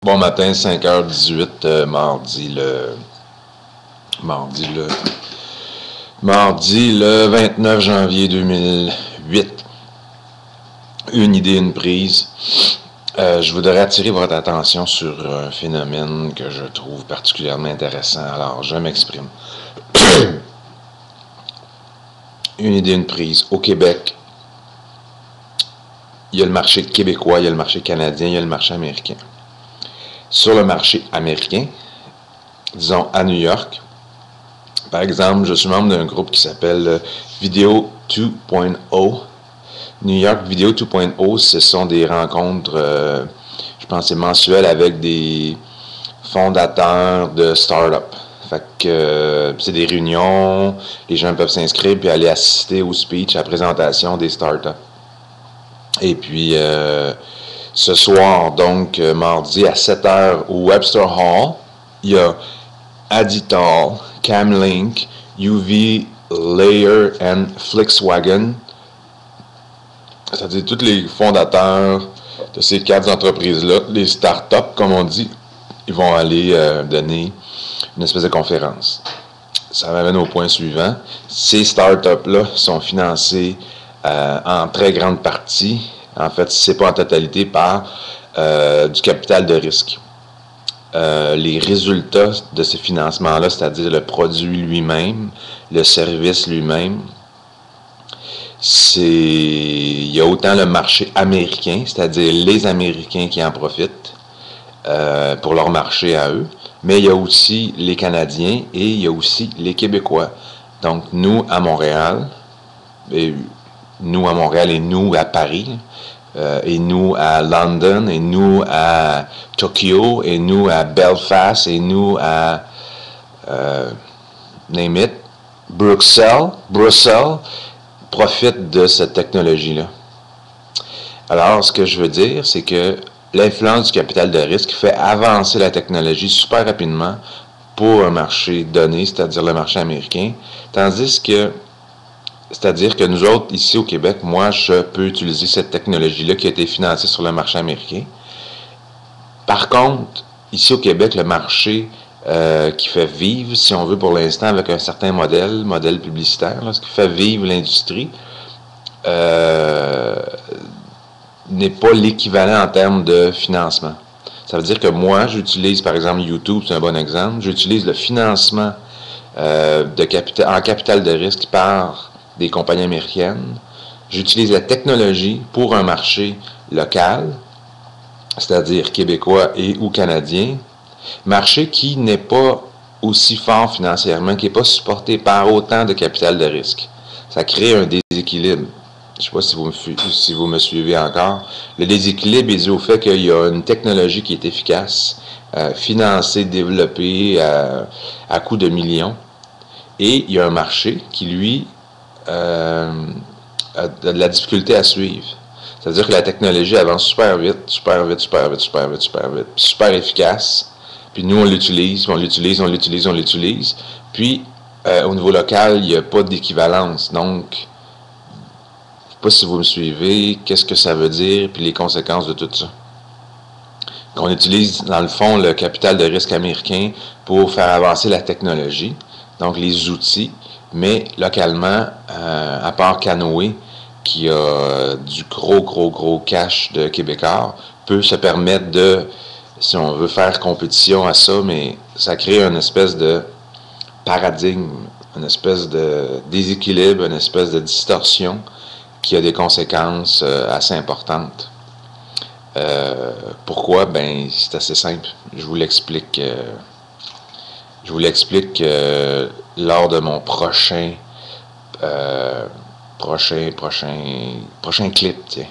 Bon matin, 5h18, mardi le 29 janvier 2008. Une idée, une prise. Je voudrais attirer votre attention sur un phénomène que je trouve particulièrement intéressant. Alors, je m'exprime. Une idée, une prise. Au Québec, il y a le marché québécois, il y a le marché canadien, il y a le marché américain. Sur le marché américain, disons à New York, par exemple, je suis membre d'un groupe qui s'appelle Video 2.0. New York Video 2.0, ce sont des rencontres, je pense, mensuelles avec des fondateurs de start-up. Fait que c'est des réunions, les gens peuvent s'inscrire puis aller assister au speech, à la présentation des start-up. Et puis, ce soir, donc, mardi à 7h au Webster Hall, il y a Adital, Camlink, UV Layer and Flixwagen. C'est-à-dire tous les fondateurs de ces 4 entreprises-là, les start-up, comme on dit, ils vont aller donner une espèce de conférence. Ça m'amène au point suivant. Ces start-up-là sont financés en très grande partie, en fait, si ce n'est pas en totalité, par du capital de risque. Les résultats de ces financements-là, c'est-à-dire le produit lui-même, le service lui-même, il y a autant le marché américain, c'est-à-dire les Américains qui en profitent pour leur marché à eux, mais il y a aussi les Canadiens et il y a aussi les Québécois. Donc nous à Montréal, et nous à Paris, et nous à London, et nous à Tokyo, et nous à Belfast, et nous à name it, Bruxelles, profitent de cette technologie-là. Alors, ce que je veux dire, c'est que l'influence du capital de risque fait avancer la technologie super rapidement pour un marché donné, c'est-à-dire le marché américain, tandis que c'est-à-dire que nous autres, ici au Québec, moi, je peux utiliser cette technologie-là qui a été financée sur le marché américain. Par contre, ici au Québec, le marché qui fait vivre, si on veut pour l'instant, avec un certain modèle publicitaire, là, ce qui fait vivre l'industrie, n'est pas l'équivalent en termes de financement. Ça veut dire que moi, j'utilise, par exemple, YouTube, c'est un bon exemple, j'utilise le financement en capital de risque par des compagnies américaines. J'utilise la technologie pour un marché local, c'est-à-dire québécois et ou canadien, marché qui n'est pas aussi fort financièrement, qui n'est pas supporté par autant de capital de risque. Ça crée un déséquilibre. Je ne sais pas si vous me suivez encore. Le déséquilibre est dû au fait qu'il y a une technologie qui est efficace, financée, développée à coût de millions, et il y a un marché qui, lui, a de la difficulté à suivre. C'est-à-dire que la technologie avance super vite, super efficace. Puis nous, on l'utilise. Puis, au niveau local, il n'y a pas d'équivalence. Donc, je ne sais pas si vous me suivez, qu'est-ce que ça veut dire, puis les conséquences de tout ça. On utilise, dans le fond, le capital de risque américain pour faire avancer la technologie, donc les outils, mais localement, à part Canoë, qui a du gros cash de Québécois, peut se permettre de, si on veut faire compétition à ça, mais ça crée une espèce de paradigme, une espèce de déséquilibre, une espèce de distorsion qui a des conséquences assez importantes. Pourquoi? Ben, c'est assez simple. Je vous l'explique lors de mon prochain clip, tiens.